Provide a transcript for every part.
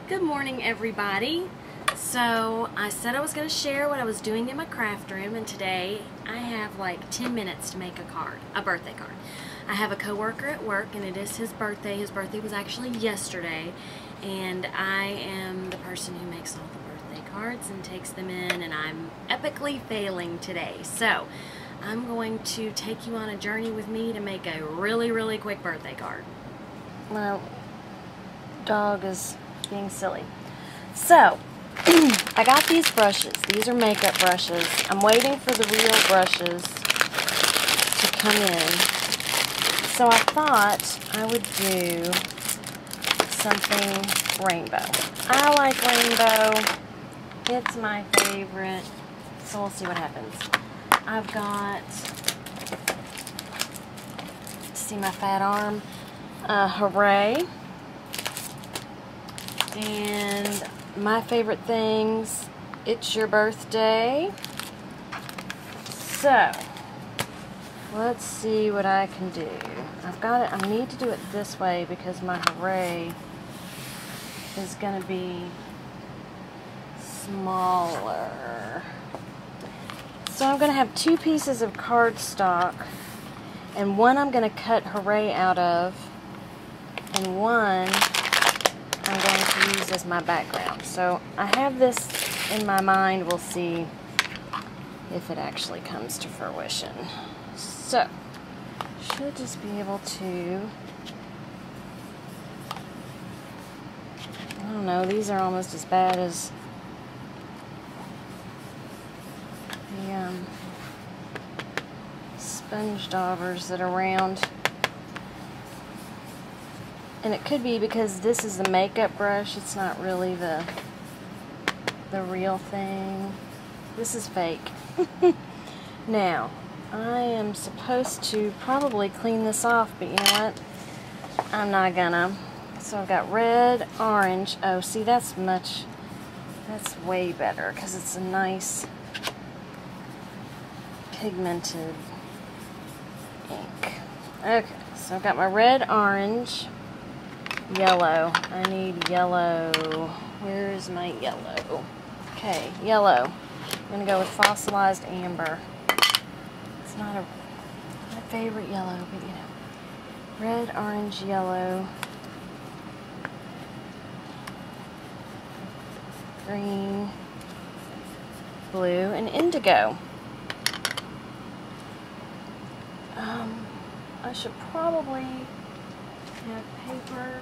Good morning, everybody. So I said I was going to share what I was doing in my craft room, and today I have like 10 minutes to make a birthday card. I have a coworker at work, and it is his birthday. His birthday was actually yesterday, and I am the person who makes all the birthday cards and takes them in, and I'm epically failing today. So I'm going to take you on a journey with me to make a really quick birthday card. My dog is being silly. So I got these brushes. These are makeup brushes. I'm waiting for the real brushes to come in. So I thought I would do something rainbow. I like rainbow. It's my favorite. So we'll see what happens. I've got, see my fat arm, Hooray. And my favorite things, It's Your Birthday. So let's see what I can do. I need to do it this way because my Hooray is going to be smaller. So I'm going to have two pieces of cardstock, and one I'm going to cut Hooray out of, and one I'm going to use as my background. So I have this in my mind. We'll see if it actually comes to fruition. So should just be able to, I don't know, these are almost as bad as the sponge daubers that are round. And it could be because this is the makeup brush, it's not really the real thing. This is fake. Now, I am supposed to probably clean this off, but you know what? I'm not gonna. So I've got red, orange. Oh, see, that's way better because it's a nice pigmented ink. Okay, so I've got my red, orange, yellow. I need yellow. Where's my yellow? Okay, yellow. I'm going to go with fossilized amber. It's not my favorite yellow, but you know. Red, orange, yellow. Green, blue, and indigo. I should probably have paper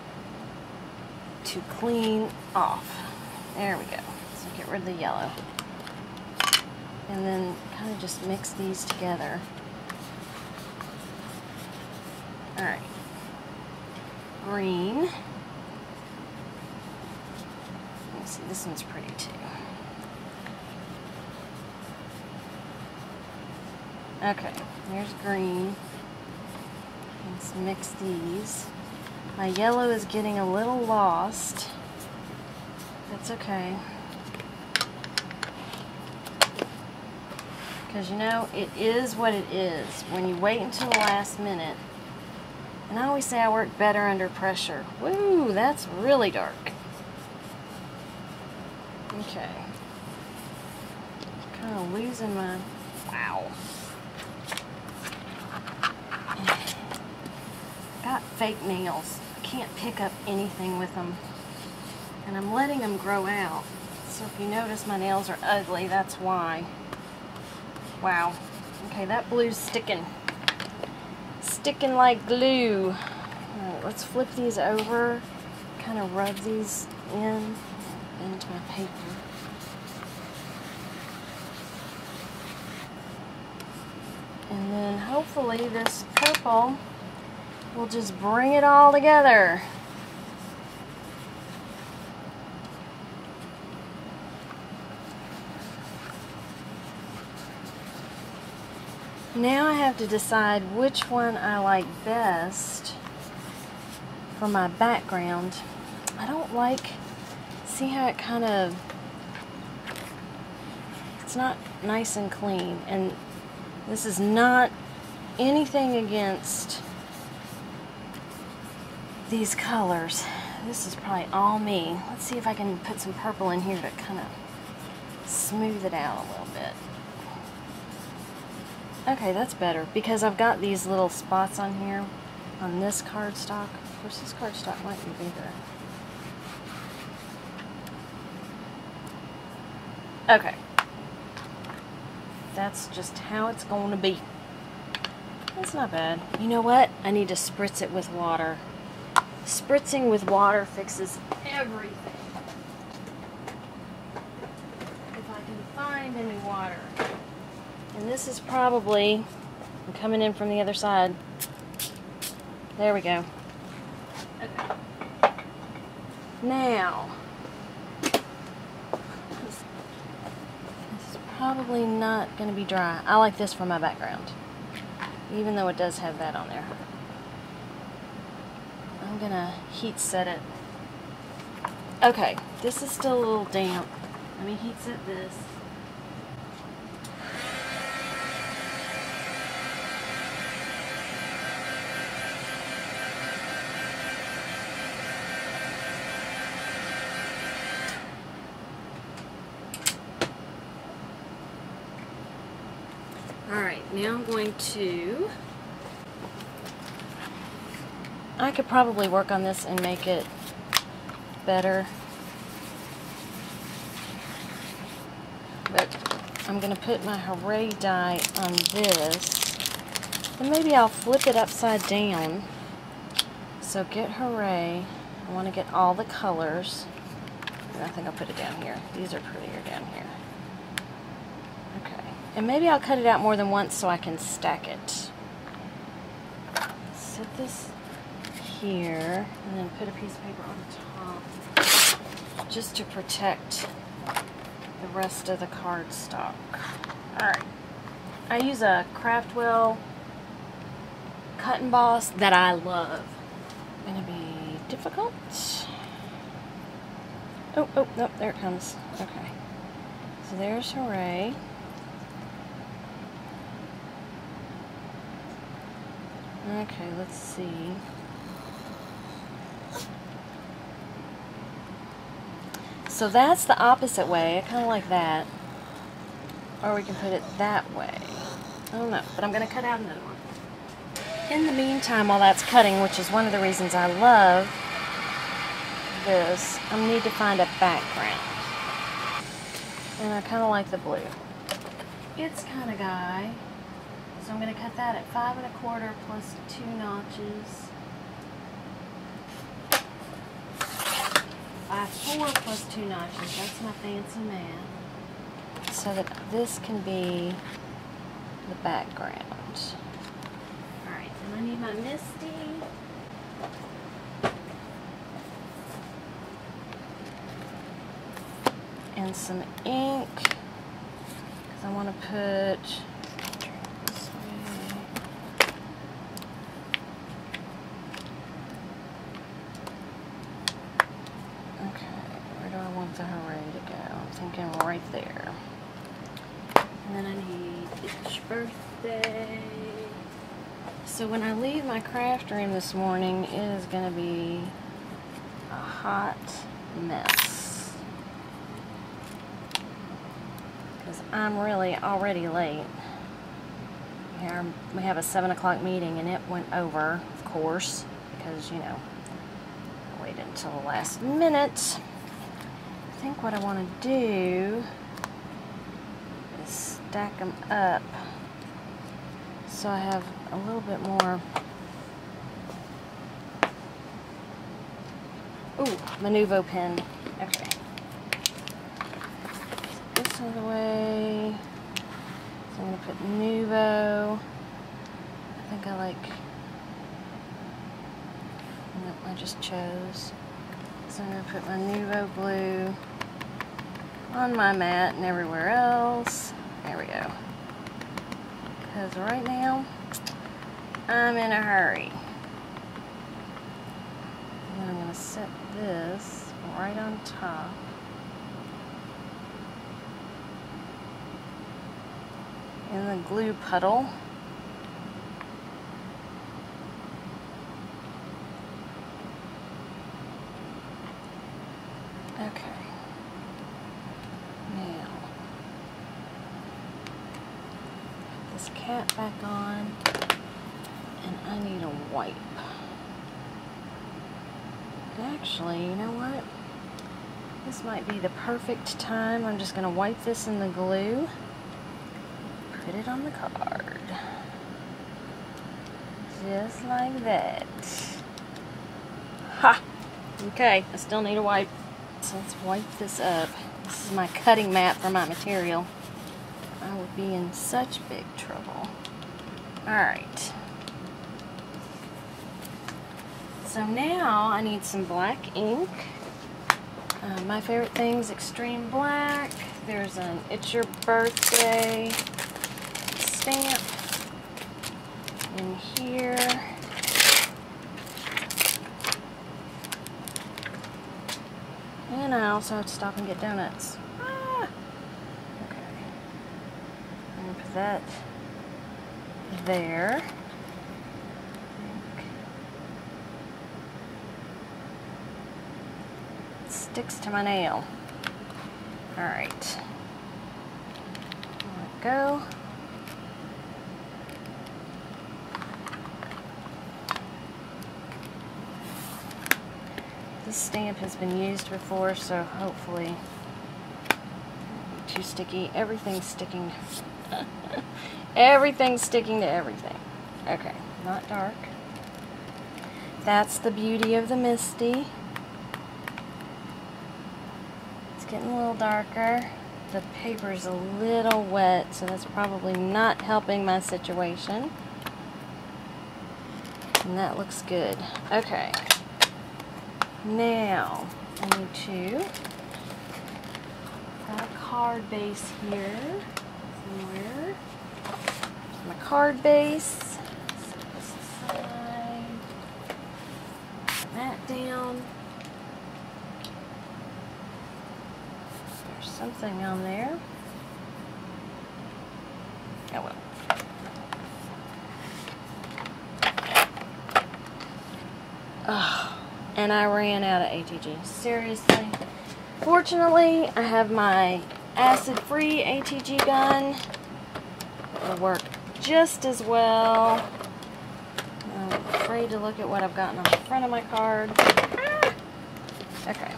to clean off. There we go. So get rid of the yellow. And then kind of just mix these together. Alright. Green. Let me see, this one's pretty too. Okay, there's green. Let's mix these. My yellow is getting a little lost. That's okay. Because you know, it is what it is. When you wait until the last minute, and I always say I work better under pressure. Woo, that's really dark. Okay. Kind of losing my, wow. Got fake nails. I can't pick up anything with them. And I'm letting them grow out. So if you notice my nails are ugly, that's why. Wow. Okay, that blue's sticking. Sticking like glue. Alright, let's flip these over. Kind of rub these into my paper. And then hopefully this purple we'll just bring it all together. Now I have to decide which one I like best for my background. I don't like, see how it kind of, it's not nice and clean. And this is not anything against these colors. This is probably all me. Let's see if I can put some purple in here to kind of smooth it out a little bit. Okay, that's better because I've got these little spots on here on this cardstock. Of course, this cardstock might be bigger. Okay. That's just how it's going to be. That's not bad. You know what? I need to spritz it with water. Spritzing with water fixes everything. If I can find any water. And this is probably, I'm coming in from the other side. There we go. Okay. Now, this is probably not going to be dry. I like this for my background, even though it does have that on there. I'm going to heat set it. Okay, this is still a little damp. Let me heat set this. Alright, now I'm going to... I could probably work on this and make it better. But I'm going to put my Hooray die on this. And maybe I'll flip it upside down. So get Hooray. I want to get all the colors. And I think I'll put it down here. These are prettier down here. Okay. And maybe I'll cut it out more than once so I can stack it. Set this here and then put a piece of paper on top just to protect the rest of the cardstock. Alright. I use a Craftwell cut and boss that I love. Gonna be difficult. Oh, no, there it comes. Okay. So there's Hooray. Okay, let's see. So that's the opposite way. I kind of like that. Or we can put it that way. I don't know, but I'm going to cut out another one. In the meantime, while that's cutting, which is one of the reasons I love this, I need to find a background. And I kind of like the blue. It's kind of guy. So I'm going to cut that at 5 1/4 plus 2 notches. 5/4 plus 2 notches. That's my fancy math. So that this can be the background. Alright, and I need my Misty. And some ink. Because I want to put... the Hooray to go. I'm thinking right there. And then I need each birthday. So when I leave my craft room this morning, it is going to be a hot mess. Because I'm really already late. Here we have a 7 o'clock meeting and it went over, of course, because, you know, I waited until the last minute. I think what I want to do is stack them up so I have a little bit more. Ooh, my Nuvo pen. Okay. This out of the way. So I'm going to put Nuvo. I think I like. Nope, I just chose. So I'm going to put my Nuvo blue on my mat and everywhere else. There we go. Because right now, I'm in a hurry. And then I'm going to set this right on top. In the glue puddle. Okay. Now, put this cap back on, and I need a wipe. Actually, you know what? This might be the perfect time. I'm just going to wipe this in the glue. Put it on the card. Just like that. Ha! Okay, I still need a wipe. So let's wipe this up. This is my cutting mat for my material. I would be in such big trouble. Alright. So now I need some black ink. My favorite thing's Extreme Black. There's an It's Your Birthday stamp in here. And I also have to stop and get donuts. Ah! Okay. I'm going to put that there. It sticks to my nail. Alright. Let it go. This stamp has been used before, so hopefully it won't be too sticky. Everything's sticking. Everything's sticking to everything. Okay, not dark. That's the beauty of the Misty. It's getting a little darker. The paper's a little wet, so that's probably not helping my situation. And that looks good. Okay. Now, I need to have a card base here somewhere. There's my card base. Set this aside. Put that down. There's something on there. Oh well. Oh. And I ran out of ATG. Seriously. Fortunately, I have my acid-free ATG gun. It'll work just as well. I'm afraid to look at what I've gotten on the front of my card. Ah! Okay.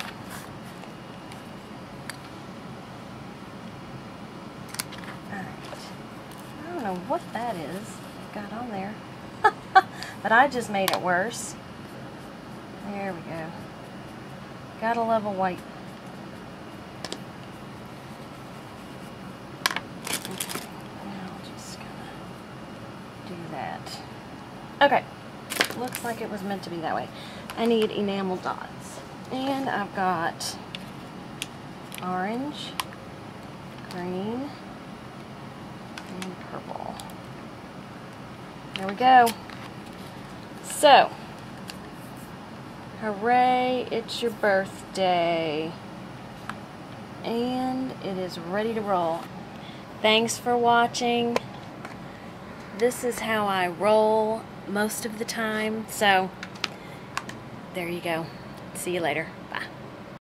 Alright. I don't know what that is got on there. But I just made it worse. There we go. Gotta love a wipe. Okay, now I'm just gonna do that. Okay, looks like it was meant to be that way. I need enamel dots. And I've got orange, green, and purple. There we go. So, hooray, it's your birthday. And it is ready to roll. Thanks for watching. This is how I roll most of the time. So, there you go. See you later.